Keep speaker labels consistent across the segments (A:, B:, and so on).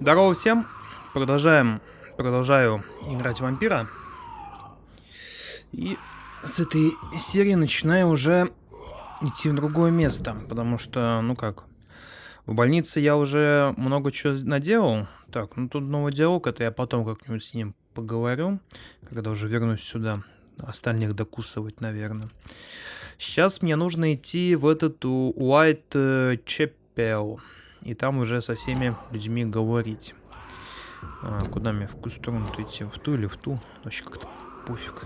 A: Здорово всем! Продолжаю играть в вампира. И с этой серии начинаю уже идти в другое место. Потому что, ну как, в больнице я уже много чего наделал. Так, ну тут новый диалог, это я потом как-нибудь с ним поговорю. Когда уже вернусь сюда. Остальных докусывать, наверное. Сейчас мне нужно идти в этот Уайтчепеле. И там уже со всеми людьми говорить. Куда мне в какую сторону-то идти? В ту или в ту? Вообще как-то пофиг.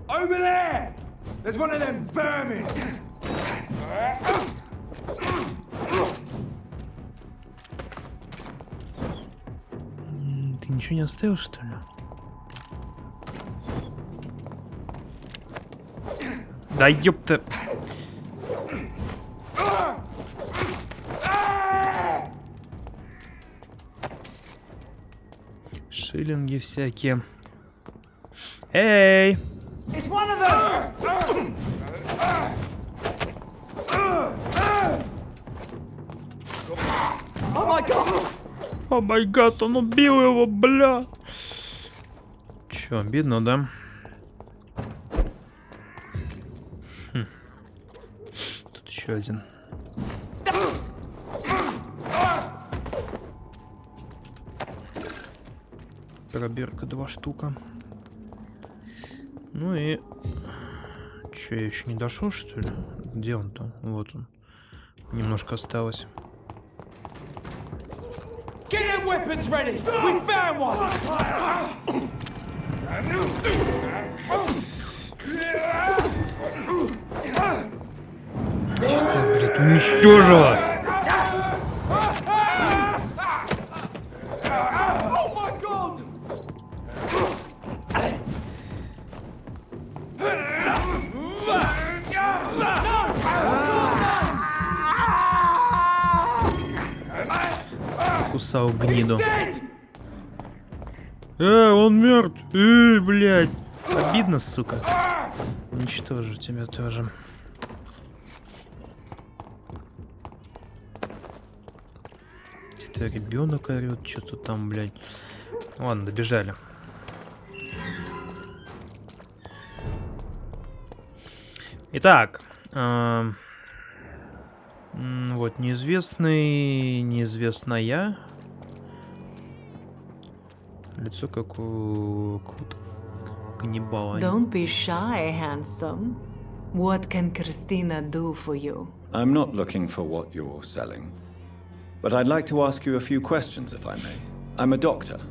B: Over there! There's one of them vermin!
A: Ты ничего не оставил, что ли? Да ёпта! Шиллинги всякие. Эй!
B: It's one of them! Oh my god!
A: О май гад, он убил его, бля! Чё, обидно, да? Тут еще один. Пробирка 2 штука. Ну и... Чё, я еще не дошел, что ли? Где он-то? Вот он. Немножко осталось.
B: Get them weapons ready! We found one!
A: Сейчас, блядь, уничтожила!
B: Oh my god!
A: Кусал гниду. Он мертв! Блядь! Обидно, сука. Уничтожу тебя тоже. Где-то ребенок орет, что-то там, блядь. Ладно, добежали. Итак, вот неизвестный, неизвестная. Лицо как у какого-то каннибала.
C: Don't be shy, handsome. What can Christina do for you?
D: I'm not looking for what you're selling. But I'd like to ask you a few questions, if I may. I'm a doctor.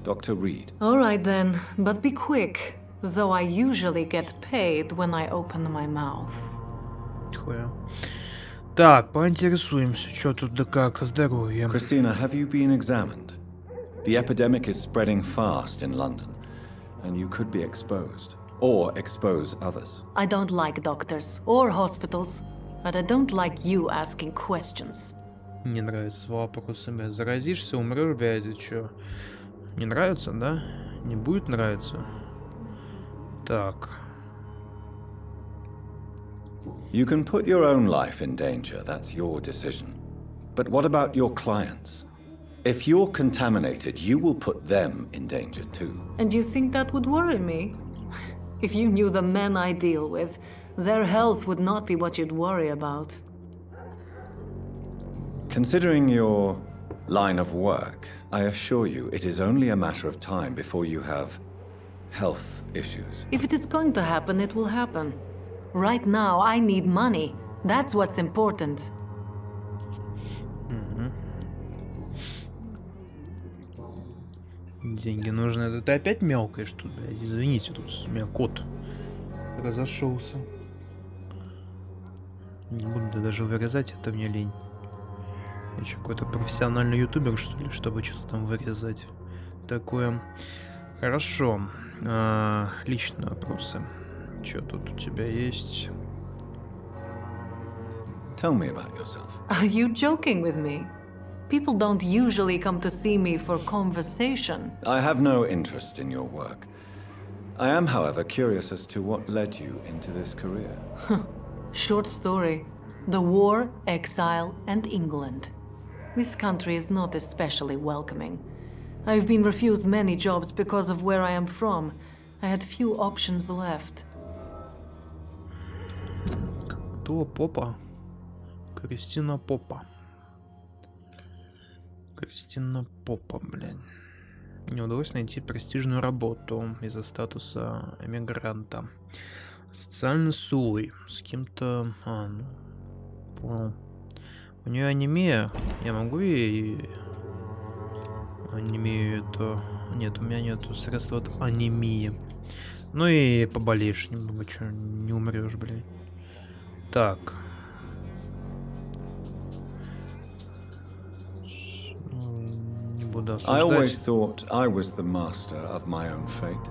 D: Dr. Reed.
C: All right then, but be quick. Though I usually get paid when I open my mouth.
A: Хуя. Так, поинтересуемся, что тут да как, здоровье.
D: Christina, have you been examined? The epidemic is spreading fast in London, and you could be exposed, or expose others.
C: I don't like doctors or hospitals, but I don't like you asking questions.
A: Не нравится вопросами. Заразишься, умрешь, блядь, и чё? Не нравится, да? Не будет нравиться? Так.
D: You can put your own life in danger, that's your decision. But what about your clients? If you're contaminated, you will put them in danger too.
C: And you think that would worry me? If you knew the men I deal with, their health would not be what you'd worry about.
D: Considering your line of work, I assure you it is only a matter of time before you have health issues.
C: If it is going to happen, it will happen. Right now, I need money. That's what's important.
A: Деньги нужны. Это ты опять мелкаешь тут, блядь? Извините, тут у меня кот разошелся. Не буду даже вырезать, это мне лень. Я что, какой-то профессиональный ютубер, что ли, чтобы что-то там вырезать? Такое. Хорошо. Личные вопросы. Что тут у тебя есть?
D: Tell me about yourself.
C: Are you joking with me? People don't usually come to see me for conversation.
D: I have no interest in your work. I am, however, curious as to what led you into this career.
C: Short story. The war, exile, and England. This country is not especially welcoming. I've been refused many jobs because of where I am from. I had few options left.
A: Кто Попа? Кристина Попа. Кристина Попа, блядь. Не удалось найти престижную работу из-за статуса эмигранта. Социальный слой. С кем-то... ну... Понял. У нее анемия. Я могу ей... Анемию это... Нет, у меня нету средств от анемии. Ну и поболеешь немного, что не умрешь, блядь. Так. Не буду
D: I always
A: осуждать.
D: thought I was the master of my own fate.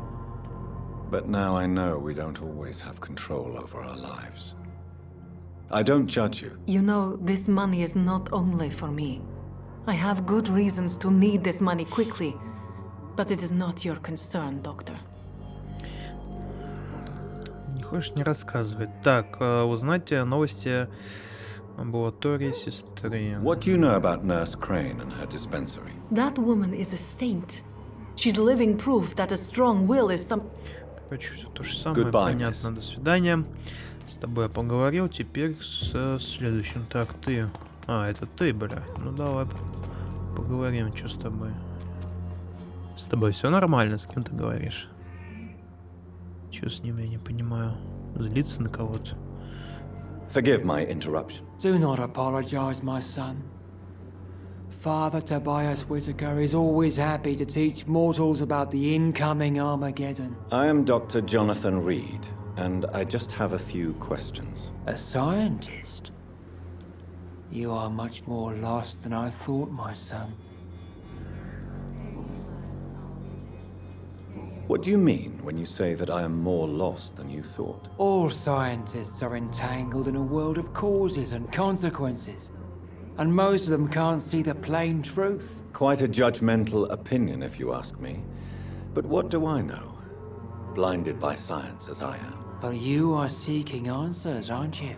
D: But now I know we don't always have control over our lives. I don't judge you.
C: You know, this money is not only for me. I have good reasons to need this money quickly. But it is not your concern, Doctor.
A: Не хочешь, не рассказывать. Так, узнать новости амбулатории сестры.
D: What do you know about Nurse Crane and her dispensary?
C: That woman is a saint. She's living proof that a strong will is some...
A: Короче, все то же самое,
D: Goodbye,
A: понятно. До свидания. С тобой я поговорил, теперь с следующим. Так, ты... это ты, бля. Ну давай поговорим, что с тобой. С тобой все нормально, с кем ты говоришь? Что с ним, я не понимаю. Злиться на кого-то.
D: Forgive my interruption.
E: Do not apologize, my son. Father Tobias Whitaker is always happy to teach mortals about the incoming Armageddon.
D: I am Dr. Jonathan Reed, and I just have a few questions.
E: A scientist? You are much more lost than I thought, my son.
D: What do you mean when you say that I am more lost than you thought?
E: All scientists are entangled in a world of causes and consequences, and most of them can't see the plain truth.
D: Quite a judgmental opinion, if you ask me. But what do I know? Blinded by science as I am.
E: But you are seeking answers, aren't you?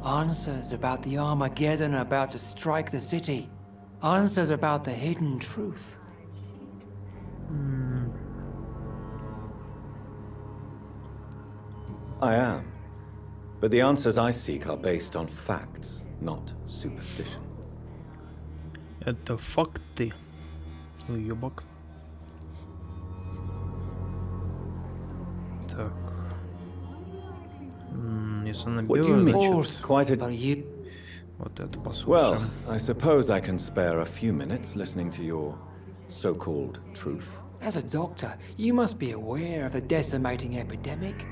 E: Answers about the Armageddon about to strike the city. Answers about the hidden truth.
D: I am. But the answers I seek are based on facts, not superstition.
A: Это факты. Уёбок. Так. Если она
D: What do you
A: белая,
D: mean?
A: значит,
D: Quite a...
E: But you...
A: вот это
D: Well,
A: послушаем.
D: I suppose I can spare a few minutes listening to your so-called truth.
E: As a doctor, you must be aware of the decimating epidemic.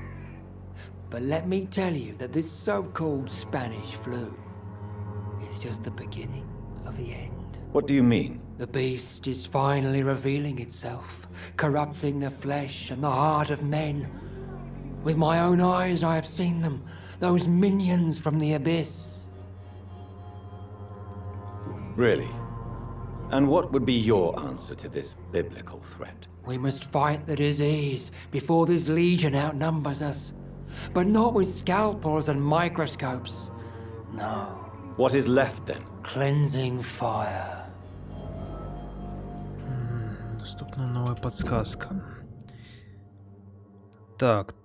E: But let me tell you that this so-called Spanish flu is just the beginning of the end.
D: What do you mean?
E: The beast is finally revealing itself, corrupting the flesh and the heart of men. With my own eyes I have seen them, those minions from the abyss.
D: Really? And what would be your answer to this biblical threat?
E: We must fight the disease before this legion outnumbers us. But not with scalpels and microscopes. No.
D: What is left then?
E: Cleansing fire.
A: Доступна новая подсказка. Так,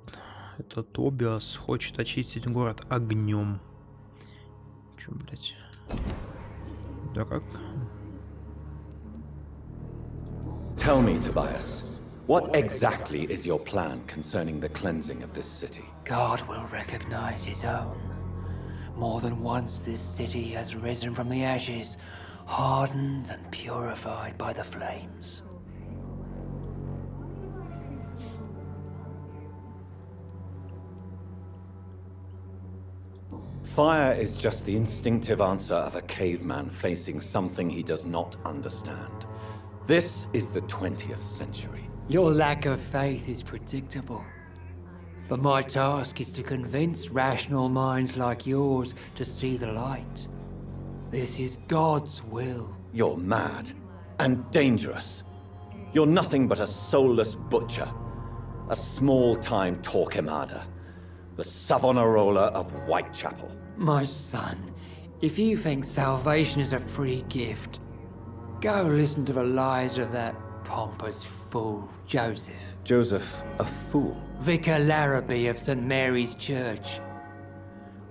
A: это Тобиас хочет очистить город огнем. Чё, блять? Да как?
D: Tell me, Tobias, what exactly is your plan concerning the cleansing of this city?
E: God will recognize his own. More than once this city has risen from the ashes, hardened and purified by the flames.
D: Fire is just the instinctive answer of a caveman facing something he does not understand. This is the 20th century.
E: Your lack of faith is predictable. But my task is to convince rational minds like yours to see the light. This is God's will.
D: You're mad and dangerous. You're nothing but a soulless butcher. A small-time Torquemada. The Savonarola of Whitechapel.
E: My son, If you think salvation is a free gift, go listen to the lies of that pompous fool, Joseph.
D: Joseph, a fool.
E: Vicar Larrabee of St. Mary's Church.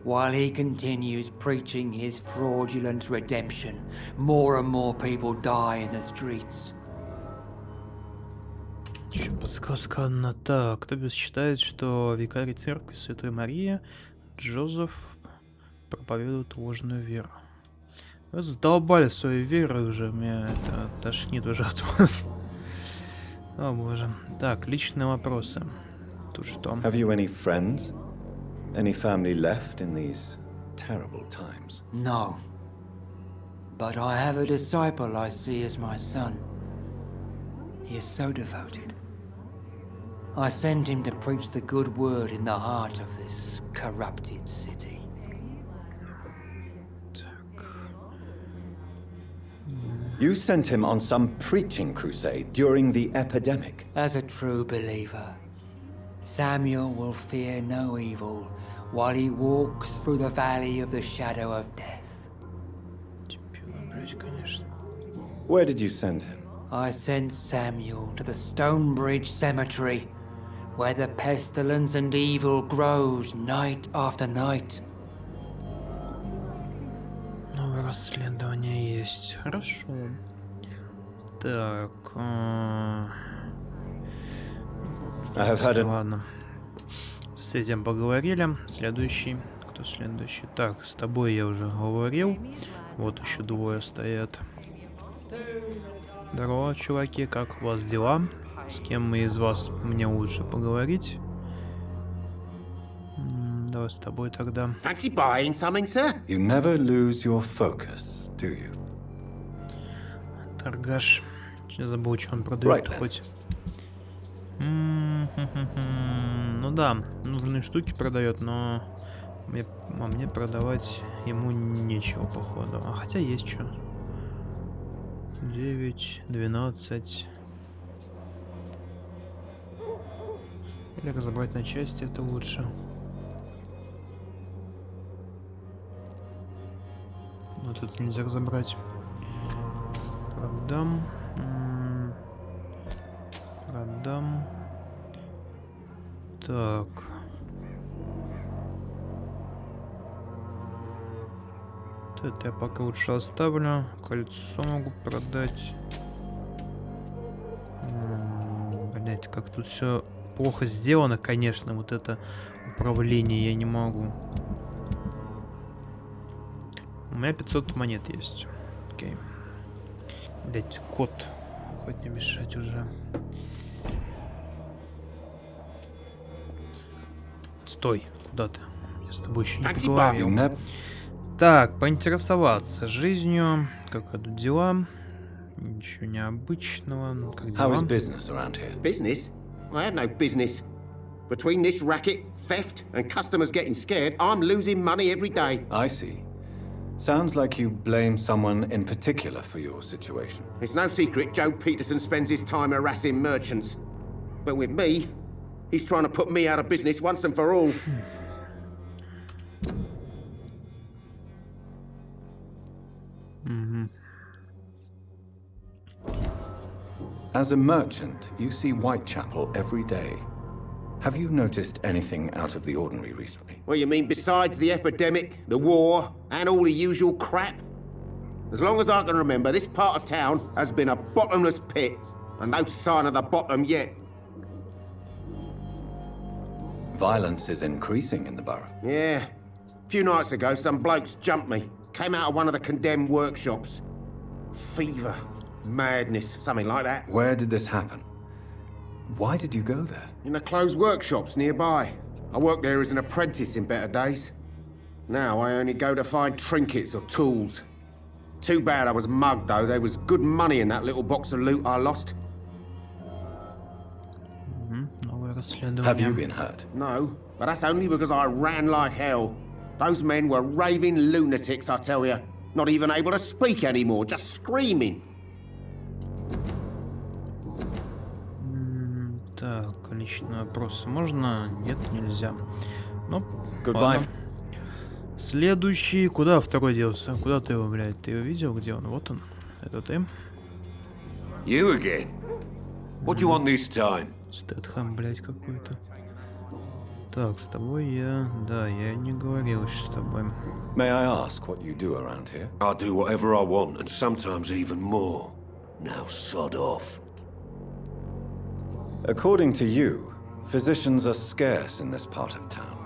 E: While he continues preaching his fraudulent redemption, more and more people die in the streets.
A: Еще подсказка одна. Так, кто считает, что викарий церкви Святой Марии Джозеф проповедует ложную веру? Вы задолбали своей верой уже, меня это тошнит уже от вас. О боже. Так, личные вопросы. Тут что?
D: Have you any friends? Any family left in these terrible times?
E: No. But I have a disciple I see as my son. He is so devoted. I send him to preach the good word in the heart of this corrupted city.
D: You sent him on some preaching crusade during the epidemic.
E: As a true believer, Samuel will fear no evil while he walks through the valley of the shadow of death.
D: Where did you send him?
E: I sent Samuel to the Stonebridge Cemetery, where the pestilence and evil grows night after night.
A: Новое расследование есть. Хорошо. Так. Ладно. С этим поговорили. Следующий. Кто следующий? Так, с тобой я уже говорил. Вот еще двое стоят. Здорово, чуваки, как у вас дела? С кем из вас мне лучше поговорить? Давай с тобой тогда.
F: Fancy buying something, sir?
D: You never lose your focus, do you?
A: Торгаш. Я забыл, что он продает хоть. Ну да, нужные штуки продает, но мне продавать ему нечего, походу. А хотя есть что. 9, 12. Или разобрать на части, это лучше. Но тут нельзя разобрать. Продам. Продам. Так. Это я пока лучше оставлю. Кольцо могу продать. Блять, как тут все плохо сделано, конечно. Вот это управление я не могу. У меня 500 монет есть. Окей. Блять, кот. Хоть не мешать уже. Стой, куда ты? Я с тобой еще не поговорил. Так, поинтересоваться жизнью. Как идут дела? Ничего необычного. Ну, как дела?
D: How is business around here?
F: Business? I have no business. Between this racket, theft, and customers getting scared, I'm losing money every day.
D: I see. Sounds like you blame someone in particular for your situation.
F: It's no secret Joe Peterson spends his time harassing merchants. But with me, he's trying to put me out of business once and for all.
D: As a merchant, you see Whitechapel every day. Have you noticed anything out of the ordinary recently?
F: Well, you mean besides the epidemic, the war, and all the usual crap? As long as I can remember, this part of town has been a bottomless pit, and no sign of the bottom yet.
D: Violence is increasing in the borough.
F: Yeah. A few nights ago, some blokes jumped me. Came out of one of the condemned workshops. Fever, madness, something like that.
D: Where did this happen? Why did you go there?
F: In the closed workshops nearby. I worked there as an apprentice in better days. Now I only go to find trinkets or tools. Too bad I was mugged, though. There was good money in that little box of loot I lost.
D: Have you been hurt?
F: No, but that's only because I ran like hell. Those men were raving lunatics, I tell you. Not even able to speak anymore, just screaming.
A: Так, личные вопросы можно? Нет, нельзя. Ну,
D: Goodbye.
A: ладно. Следующий. Куда второй делся? Куда ты его, блядь? Ты его видел? Где он? Вот он. Это ты?
B: You again? What do you want this time?
A: Стэтхэм, блядь, какой-то. Так, с тобой я... Да, я не говорил еще с тобой.
D: May I ask what you do around here?
B: I do whatever I want, and sometimes even more. Now sod off.
D: According to you, physicians are scarce in this part of town.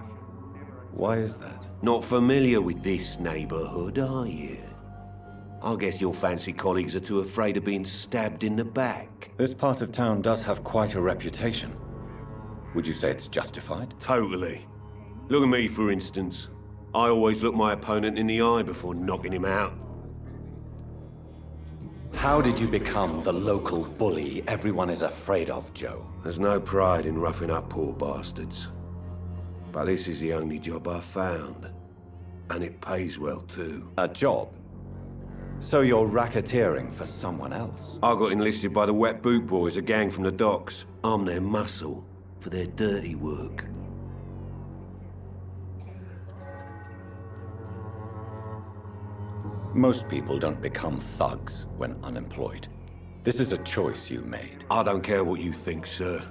D: Why is that?
B: Not familiar with this neighborhood, are you? I guess your fancy colleagues are too afraid of being stabbed in the back.
D: This part of town does have quite a reputation. Would you say it's justified?
B: Totally. Look at me, for instance. I always look my opponent in the eye before knocking him out.
D: How did you become the local bully everyone is afraid of, Joe?
B: There's no pride in roughing up poor bastards. But this is the only job I found. And it pays well, too.
D: A job? So you're racketeering for someone else?
B: I got enlisted by the Wet Boot Boys, a gang from the docks. I'm their muscle for their dirty work.
D: Most people don't become thugs when unemployed. This is a choice you made.
B: I don't care what you think, sir.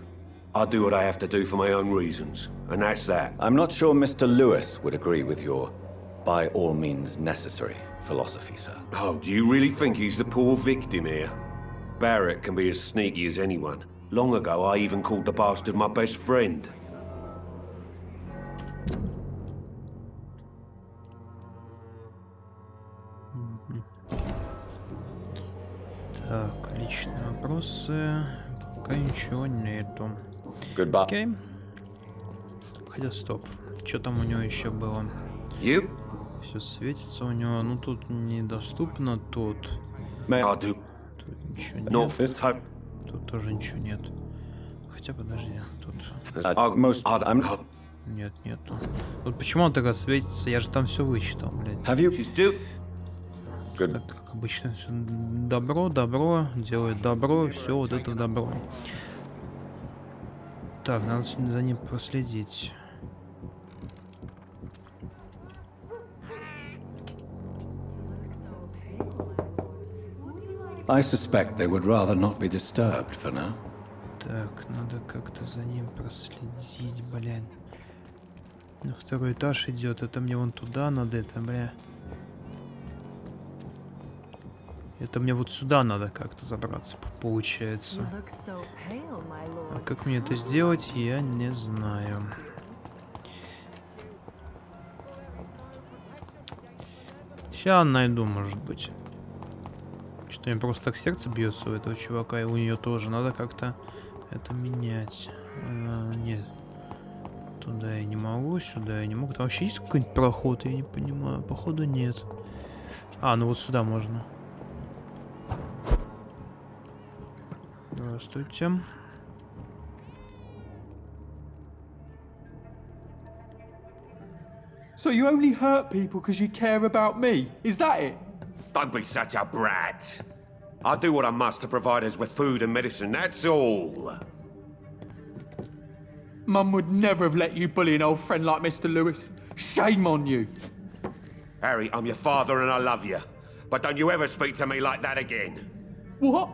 B: I do what I have to do for my own reasons, and that's that.
D: I'm not sure Mr. Lewis would agree with your by all means necessary philosophy, sir.
B: Oh, do you really think he's the poor victim here? Barrett can be as sneaky as anyone. Long ago, I even called the bastard my best friend.
A: Так, личные вопросы. Пока ничего нету.
D: Goodbye.
A: Окей. Хотя стоп. Что там у него еще было?
B: You?
A: Все светится у него. Ну тут недоступно, тут.
D: May I
B: I do.
A: Тут ничего нет.
B: Not this type.
A: Тут тоже ничего нет. Хотя подожди, тут нет, нету. Вот почему он тогда светится? Я же там все вычитал, блядь.
D: Have you?
B: She's do.
D: Good.
A: Как обычно, все добро, добро, делает добро, все вот это добро. Так, надо за ним проследить.
G: I suspect they would rather not be disturbed for now.
A: Так, надо как-то за ним проследить, блядь. На второй этаж идет, это мне вон туда надо, это, бля. Это мне вот сюда надо как-то забраться, получается. А как мне это сделать, я не знаю. Сейчас найду, может быть. Что мне просто так сердце бьется у этого чувака, и у нее тоже. Надо как-то это менять. Нет. Туда я не могу, сюда я не могу. Там вообще есть какой-нибудь проход? Я не понимаю. Походу нет. А, ну вот сюда можно. Здравствуйте.
H: So you only hurt people because you care about me? Is that it?
B: Don't be such a brat. I do what I must to provide us with food and medicine, that's all.
H: Mum would never have let you bully an old friend like Mr. Lewis. Shame on you.
B: Harry, I'm your father and I love you. But don't you ever speak to me like that again.
H: What?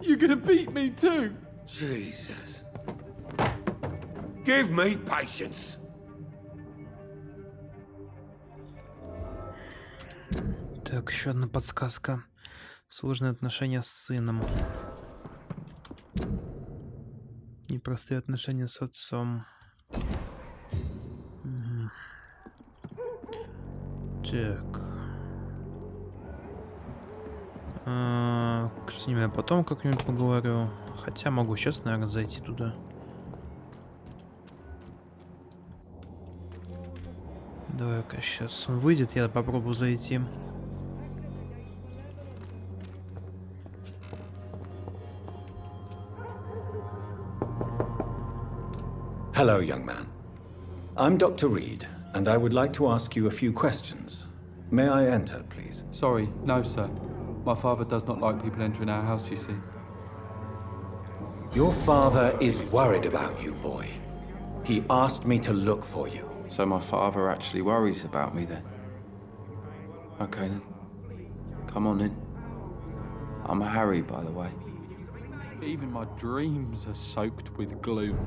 H: You're gonna beat me too?
B: Jesus. Give me patience.
A: Так, еще одна подсказка. Сложные отношения с сыном. Непростые отношения с отцом. Угу. Так. С ними я потом как-нибудь поговорю. Хотя могу сейчас, наверное, зайти туда. Давай-ка сейчас он выйдет, я попробую зайти.
D: Hello, young man. I'm Dr. Reed, and I would like to ask you a few questions. May I enter, please?
H: Sorry, no, sir. My father does not like people entering our house, you see.
D: Your father is worried about you, boy. He asked me to look for you.
I: So my father actually worries about me then. Okay then. Come on in. I'm a Harry, by the way.
H: Even my dreams are soaked with gloom.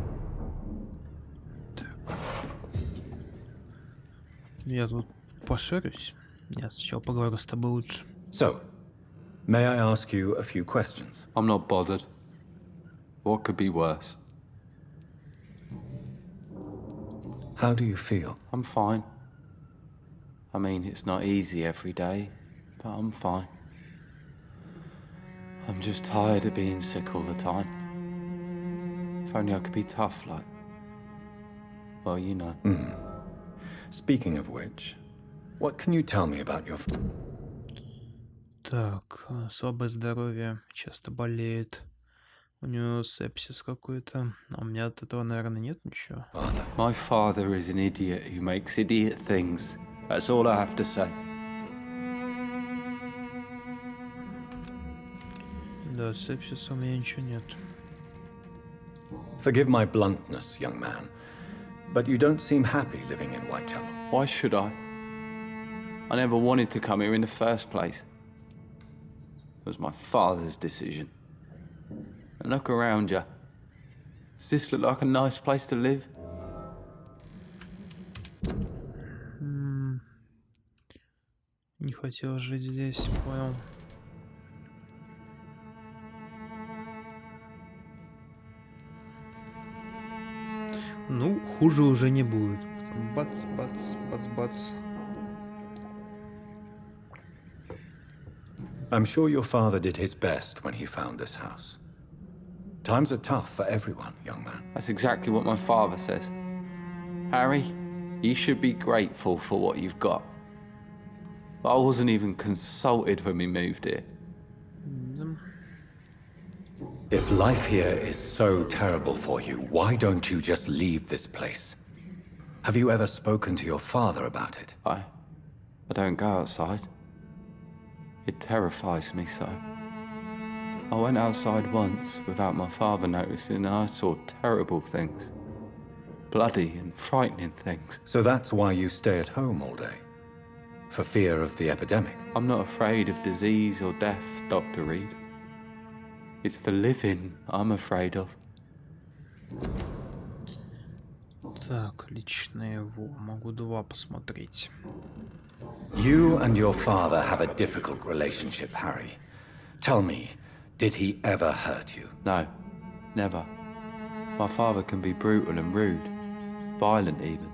A: Я тут пошарюсь. Я сначала поговорю с тобой лучше.
D: So, may I ask you a few questions?
I: I'm not bothered. What could be worse?
D: How do you feel?
I: I'm fine. I mean, it's not easy every day, but I'm fine. I'm just tired of being sick all the time. If only I could be tough, like... Well, you know.
D: Speaking of which, what can you tell me about your...
A: Так, слабое здоровье, часто болеет. У него сепсис какой-то. А у меня от этого, наверное, нет ничего.
I: My father is an idiot who makes idiot things. That's all I have to say.
A: Да, сепсиса у меня ничего нет.
D: Forgive my bluntness, young man, but you don't seem happy living in Whitechapel.
I: Why should I? I never wanted to come here in the first place. It was my father's decision. And look around you. Does this look like a nice place to live?
A: Не хотел жить здесь, понял. Ну, хуже уже не будет. Бац, бац, бац, бац.
D: I'm sure your father did his best when he found this house. Times are tough for everyone, young man.
I: That's exactly what my father says. Harry, you should be grateful for what you've got. I wasn't even consulted when we moved here.
D: If life here is so terrible for you, why don't you just leave this place? Have you ever spoken to your father about it?
I: I don't go outside. It terrifies me so. I went outside once without my father noticing and I saw terrible things. Bloody and frightening things.
D: So that's why you stay at home all day? For fear of the epidemic?
I: I'm not afraid of disease or death, Dr. Reed. It's the living I'm afraid of.
A: Так, лично его. Могу два посмотреть.
D: You and your father have a difficult relationship, Harry. Tell me, did he ever hurt you?
I: No, never. My father can be brutal and rude, violent even.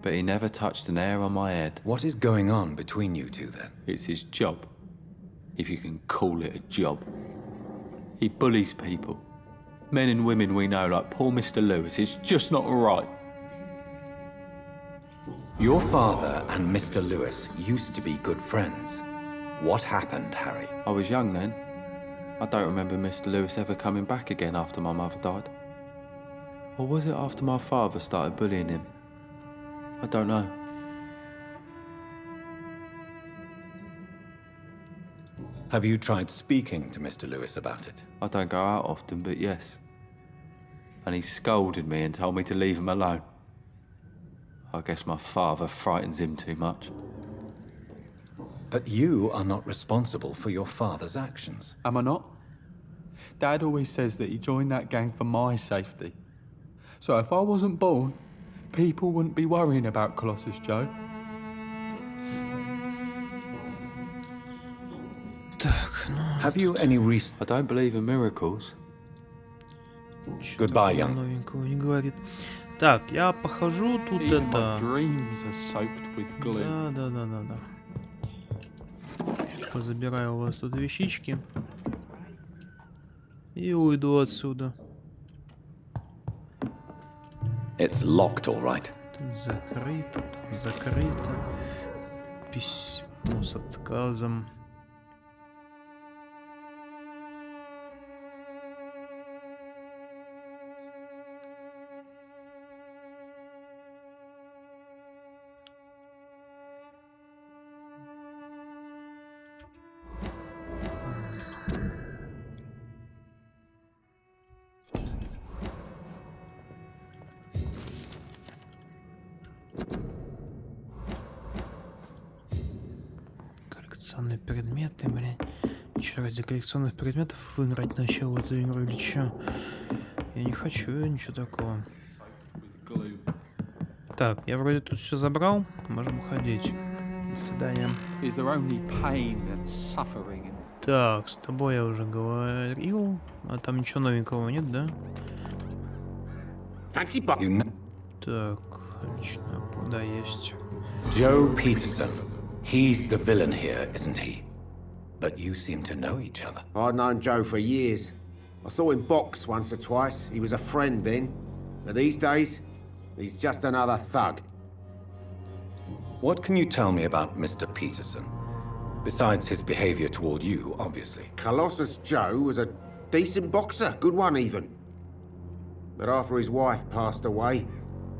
I: But he never touched an hair on my head.
D: What is going on between you two then?
I: It's his job, if you can call it a job. He bullies people. Men and women we know, like poor Mr. Lewis. It's just not right.
D: Your father and Mr. Lewis used to be good friends. What happened, Harry?
I: I was young then. I don't remember Mr. Lewis ever coming back again after my mother died. Or was it after my father started bullying him? I don't know.
D: Have you tried speaking to Mr. Lewis about it?
I: I don't go out often, but yes. And he scolded me and told me to leave him alone. I guess my father frightens him too much.
D: But you are not responsible for your father's actions.
H: Am I not? Dad always says that he joined that gang for my safety. So if I wasn't born, people wouldn't be worrying about Colossus Joe.
A: Так, ну...
D: Have you any reason?
I: I don't believe in miracles.
D: Goodbye, young.
A: Новенького не говорит. Так, я похожу тут
H: Even my
A: это...
H: dreams are soaked with gloom.
A: Да. Позабираю у вас тут вещички. И уйду отсюда.
D: It's locked, all right.
A: Тут закрыто, там закрыто. Письмо с отказом. коллекционные предметы, блин. Че, ради коллекционных предметов выиграть начало эту игру или чё? Я не хочу ничего такого. Так, я вроде тут все забрал. Можем уходить. До свидания.
H: Is there only pain and suffering?
A: Так, с тобой я уже говорил. А там ничего новенького нет, да?
F: Fancy buck.
A: Так, отлично. Да, есть.
D: Joe Peterson. He's the villain here, isn't he? But you seem to know each other.
F: I'd known Joe for years. I saw him box once or twice. He was a friend then. But these days, he's just another thug.
D: What can you tell me about Mr. Peterson? Besides his behavior toward you, obviously.
F: Colossus Joe was a decent boxer, good one even. But after his wife passed away,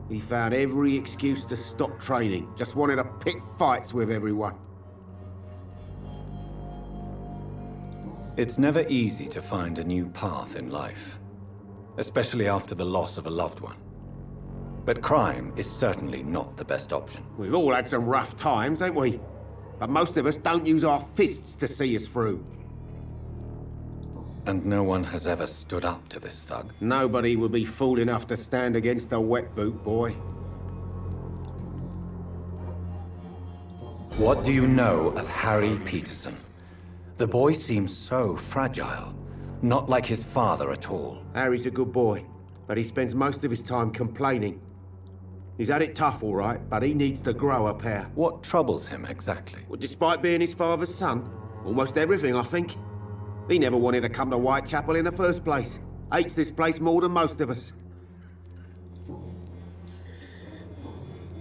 F: he found every excuse to stop training. Just wanted to pick fights with everyone.
D: It's never easy to find a new path in life, especially after the loss of a loved one. But crime is certainly not the best option.
F: We've all had some rough times, ain't we? But most of us don't use our fists to see us through.
D: And no one has ever stood up to this thug.
F: Nobody would be fool enough to stand against a wet boot boy.
D: What do you know of Harry Peterson? The boy seems so fragile, not like his father at all.
F: Harry's a good boy, but he spends most of his time complaining. He's had it tough, all right, but he needs to grow a pair.
D: What troubles him exactly?
F: Well, despite being his father's son, almost everything, I think. He never wanted to come to Whitechapel in the first place. Hates this place more than most of us.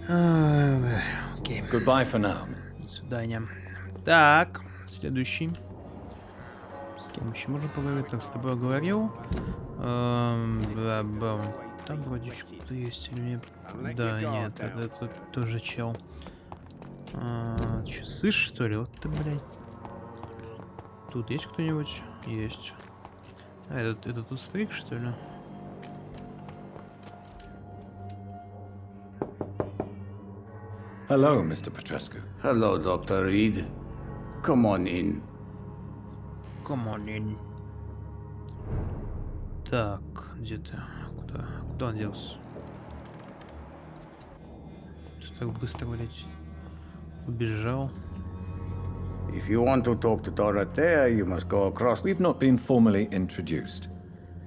A: Окей.
D: Goodbye for now.
A: До свидания. Так, следующий. С кем еще можно поговорить? Так, с тобой говорил. Там вроде что-то есть или нет? Да, нет, это тоже чел. Че, сышь, что ли? Вот ты, блядь. Тут есть кто-нибудь? Есть. А, это тут стрик, что ли?
D: Hello, Mr. Petrescu.
J: Hello, Dr. Reed. Come on in.
A: Come on in. Так, где ты? Куда он делся? Что так быстро, блядь, убежал?
J: If you want to talk to Dorothea, you must go across.
D: We've not been formally introduced.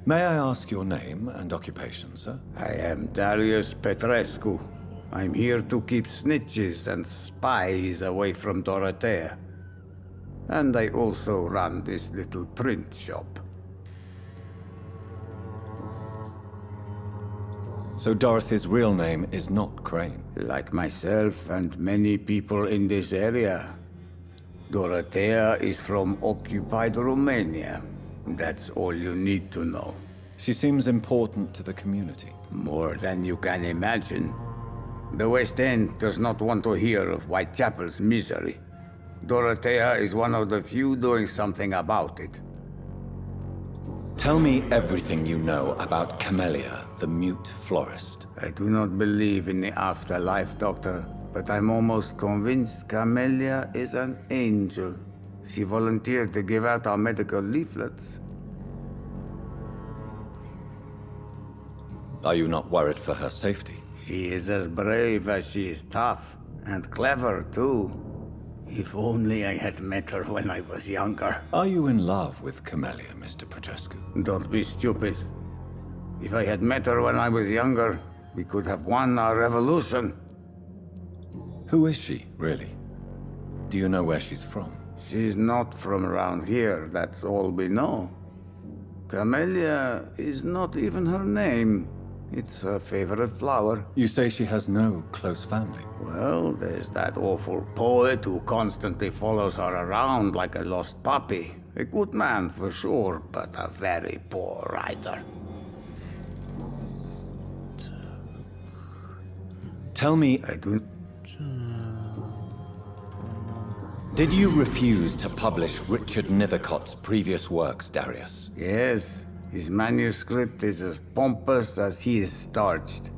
D: May I ask your name and occupation, sir?
J: I am Darius Petrescu. I'm here to keep snitches and spies away from Dorothea. And I also run this little print shop.
D: So Dorothy's real name is not Crane.
J: Like myself and many people in this area, Dorothea is from occupied Romania. That's all you need to know.
D: She seems important to the community.
J: More than you can imagine. The West End does not want to hear of Whitechapel's misery. Dorothea is one of the few doing something about it.
D: Tell me everything you know about Camellia, the mute florist.
J: I do not believe in the afterlife, Doctor, but I'm almost convinced Camellia is an angel. She volunteered to give out our medical leaflets.
D: Are you not worried for her safety?
J: She is as brave as she is tough, and clever, too. If only I had met her when I was younger.
D: Are you in love with Camellia, Mr. Petrescu?
J: Don't be stupid. If I had met her when I was younger, we could have won our revolution.
D: Who is she, really? Do you know where she's from?
J: She's not from around here, that's all we know. Camellia is not even her name. It's her favorite flower.
D: You say she has no close family?
J: Well, there's that awful poet who constantly follows her around like a lost puppy. A good man for sure, but a very poor writer.
D: Tell me,
J: I do...
D: Did you refuse to publish Richard Nethercott's previous works, Darius?
J: Yes. His manuscript is as pompous as he is starched.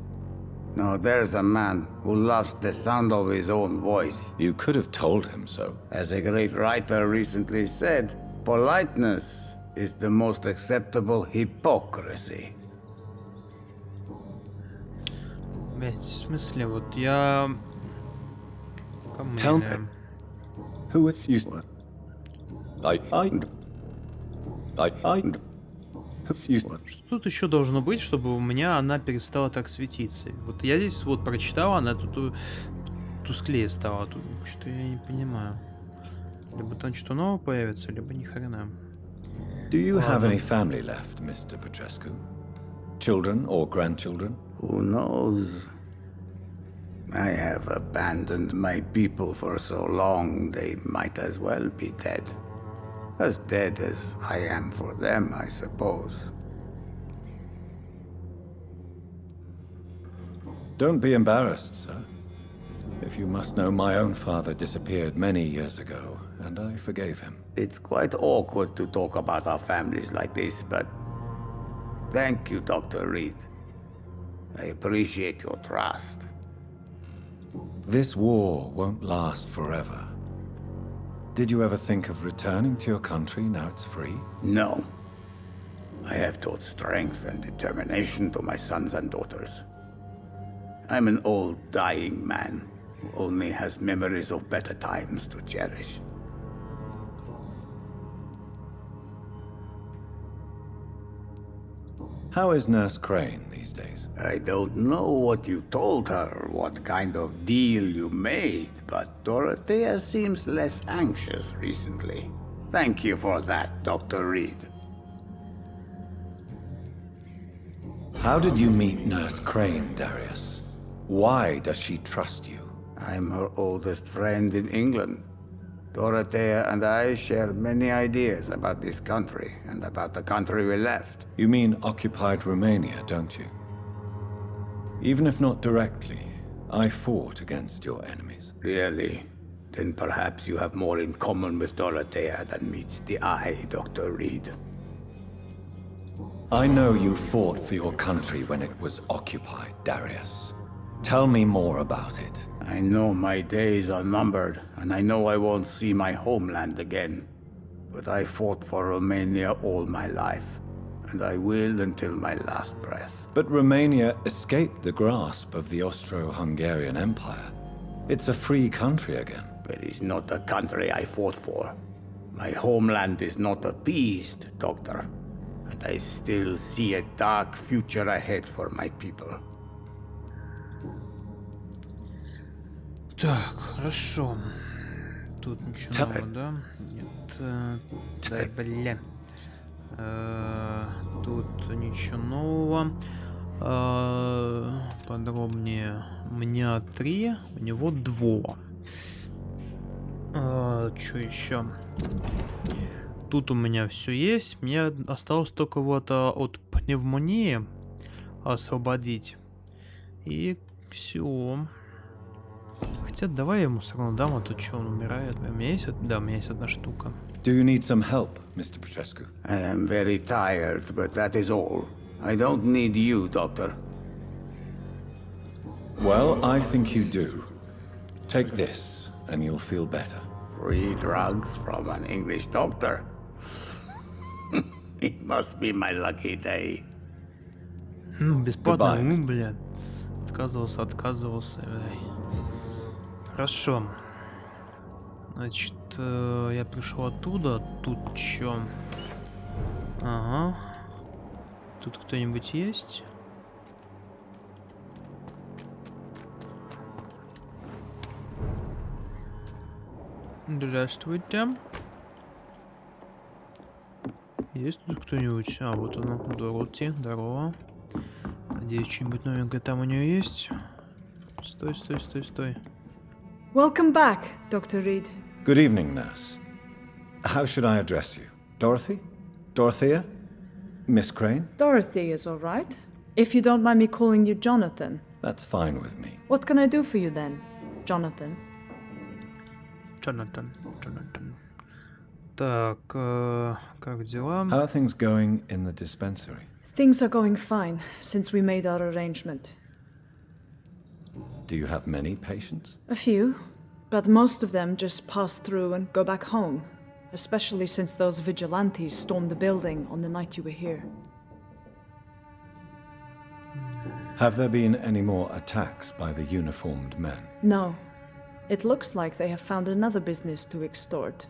J: No, there's a man who loves the sound of his own voice.
D: You could have told him so.
J: As a great writer recently said, politeness is the most acceptable hypocrisy.
A: Блять, в смысле, вот я... Кому
D: Tell
A: я-
D: me. Who is you? I.
A: Что тут еще должно быть, чтобы у меня она перестала так светиться? Вот я здесь вот прочитал, она тут тусклее стала. Тут что-то я не понимаю. Либо там что-то новое появится, либо ни хрена.
D: Do you have any family left, Mr. Petrescu? Children or grandchildren?
J: Who knows? I have abandoned my people for so long, they might as well be dead. As dead as I am for them, I suppose.
D: Don't be embarrassed, sir. If you must know, my own father disappeared many years ago, and I forgave him.
J: It's quite awkward to talk about our families like this, but thank you, Dr. Reed. I appreciate your trust.
D: This war won't last forever. Did you ever think of returning to your country now it's free?
J: No. I have taught strength and determination to my sons and daughters. I'm an old, dying man who only has memories of better times to cherish.
D: How is Nurse Crane these days?
J: I don't know what you told her, what kind of deal you made, but Dorothea seems less anxious recently. Thank you for that, Dr. Reed.
D: How did you meet Nurse Crane, Darius? Why does she trust you?
J: I'm her oldest friend in England. Dorothea and I share many ideas about this country and about the country we left.
D: You mean occupied Romania, don't you? Even if not directly, I fought against your enemies.
J: Really? Then perhaps you have more in common with Dorothea than meets the eye, Dr. Reed.
D: I know you fought for your country when it was occupied, Darius. Tell me more about it.
J: I know my days are numbered, and I know I won't see my homeland again. But I fought for Romania all my life, and I will until my last breath.
D: But Romania escaped the grasp of the Austro-Hungarian Empire. It's a free country again.
J: But it's not the country I fought for. My homeland is not appeased, Doctor. And I still see a dark future ahead for my people.
A: Так, хорошо. Тут ничего нового, да? Нет. Да, бля. Тут ничего нового. Подробнее. У меня 3, у него 2. Что еще? Тут у меня все есть. Мне осталось только вот от пневмонии освободить. И все. Хотя давай я ему все равно дам, а то что, он умирает. У меня есть, да, у меня есть одна штука.
D: Do you need some help, Mr. Petrescu?
J: I am very tired, but that is all. I don't need you, Doctor.
D: Well, I think you do. Take this, and you'll feel better.
J: Free drugs from an English doctor? It must be my lucky day.
A: Бесплатно,
D: Goodbye,
A: бля. Отказывался. Ай. Хорошо. Значит, я пришел оттуда. Тут чё? Ага. Тут кто-нибудь есть? Здравствуйте. Есть тут кто-нибудь? А, вот она, Дороти, здорово. Надеюсь, что-нибудь новенькое там у нее есть. Стой, стой, стой, стой.
K: Welcome back, Dr. Reed.
D: Good evening, nurse. How should I address you? Dorothy? Dorothea? Miss Crane?
K: Dorothy is all right. If you don't mind me calling you Jonathan.
D: That's fine with me.
K: What can I do for you then, Jonathan?
A: Джонатан. Так, как дела?
D: How are things going in the dispensary?
K: Things are going fine since we made our arrangement.
D: Do you have many patients?
K: A few, but most of them just pass through and go back home, especially since those vigilantes stormed the building on the night you were here.
D: Have there been any more attacks by the uniformed men?
K: No. It looks like they have found another business to extort.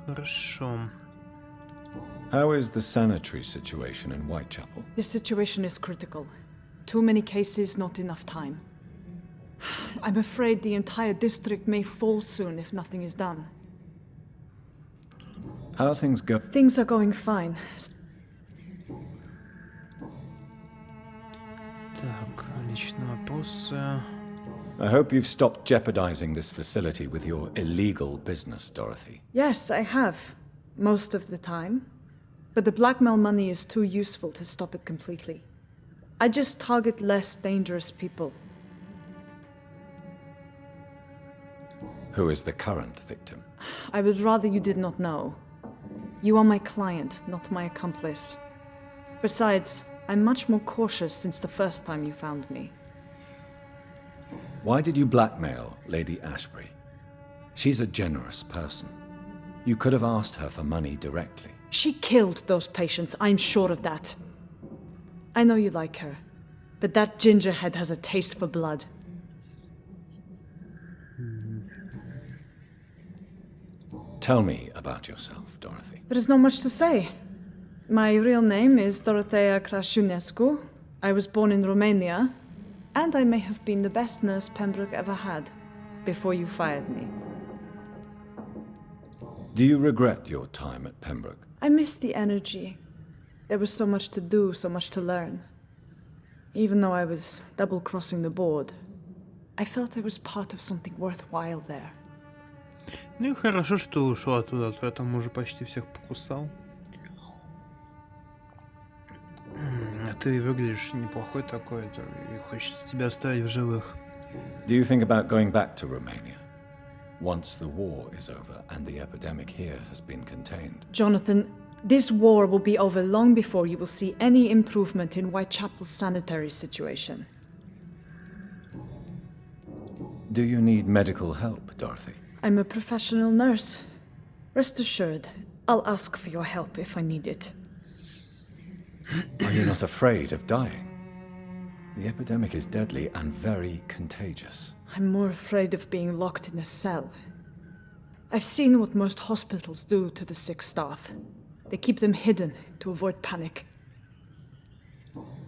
A: Хорошо.
D: How is the sanitary situation in Whitechapel?
K: The situation is critical. Too many cases, not enough time. I'm afraid the entire district may fall soon if nothing is done.
D: How are things go?
K: Things are going fine.
A: Так, личные вопросы.
D: I hope you've stopped jeopardizing this facility with your illegal business, Dorothy.
K: Yes, I have. Most of the time. But the blackmail money is too useful to stop it completely. I just target less dangerous people.
D: Who is the current victim?
K: I would rather you did not know. You are my client, not my accomplice. Besides, I'm much more cautious since the first time you found me.
D: Why did you blackmail Lady Ashbury? She's a generous person. You could have asked her for money directly.
K: She killed those patients, I'm sure of that. I know you like her, but that gingerhead has a taste for blood.
D: Tell me about yourself, Dorothy.
K: There is not much to say. My real name is Dorothea Crasciunescu. I was born in Romania, and I may have been the best nurse Pembroke ever had, before you fired me.
D: Do you regret your time at Pembroke?
K: I miss the energy. There was so much to do, so much to learn. Even though I was double-crossing the board, I felt I was part of something worthwhile there.
A: Ну и хорошо, что ушел оттуда, а то я там уже почти всех покусал. А ты выглядишь неплохой такой, и хочется тебя оставить в живых.
D: Do you think about going back to Romania? Once the war is over and the epidemic here has been contained.
K: Jonathan, this war will be over long before you will see any improvement in Whitechapel's sanitary situation.
D: Do you need medical help, Dorothy?
K: I'm a professional nurse. Rest assured, I'll ask for your help if I need it.
D: Are you not afraid of dying? The epidemic is deadly and very contagious.
K: I'm more afraid of being locked in a cell. I've seen what most hospitals do to the sick staff. They keep them hidden to avoid panic.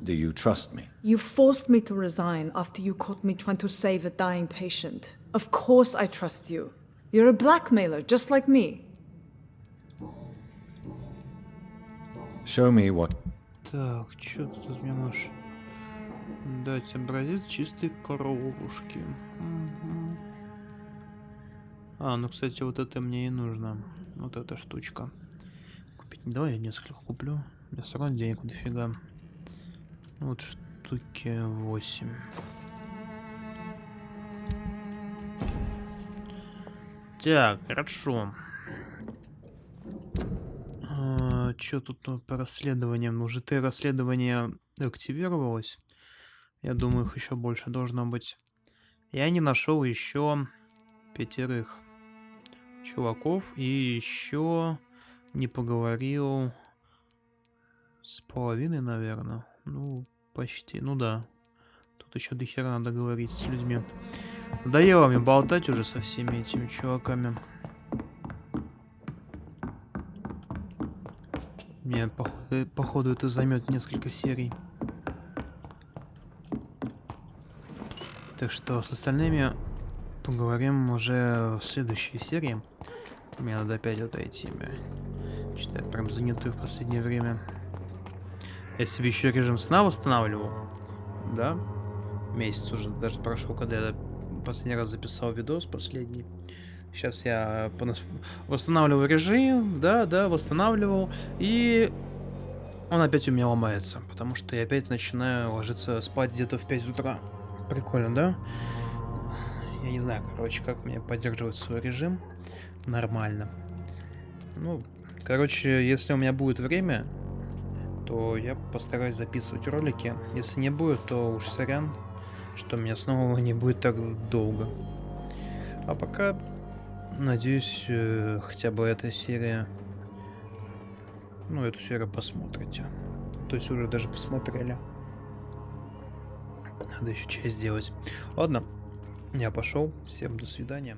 D: Do you trust me?
K: You forced me to resign after you caught me trying to save a dying patient. Of course I trust you. You're a blackmailer, just like me.
D: Show me what...
A: Так, что ты тут мне можешь дать? Образец чистой кровушки. Угу. А, ну, кстати, вот это мне и нужно. Вот эта штучка. Купить. Давай я несколько куплю. У меня все равно денег дофига. Вот штуки 8. Так, хорошо. Что тут по расследованиям? Уже расследование активировалось. Я думаю, их еще больше должно быть. Я не нашел еще 5 чуваков и еще не поговорил с половиной, наверное. Ну, почти. Ну да. Тут еще до хера надо говорить с людьми. Надоело мне болтать уже со всеми этими чуваками. Мне, походу, это займет несколько серий. Так что с остальными поговорим уже в следующей серии. Мне надо опять отойти. Что-то я прям занятый в последнее время. Я себе еще режим сна восстанавливал. Да? Месяц уже даже прошел, когда я последний раз записал видос последний. Сейчас я восстанавливаю режим, да, восстанавливал, и он опять у меня ломается, потому что я опять начинаю ложиться спать где-то в 5 утра. Прикольно, да? Я не знаю, короче, как мне поддерживать свой режим нормально. Ну, короче, если у меня будет время, то я постараюсь записывать ролики. Если не будет, то уж сорян. что меня снова не будет так долго. А пока, надеюсь, хотя бы эта серия... Ну, эту серию посмотрите. То есть уже даже посмотрели. Надо еще часть сделать. Ладно, я пошел. Всем до свидания.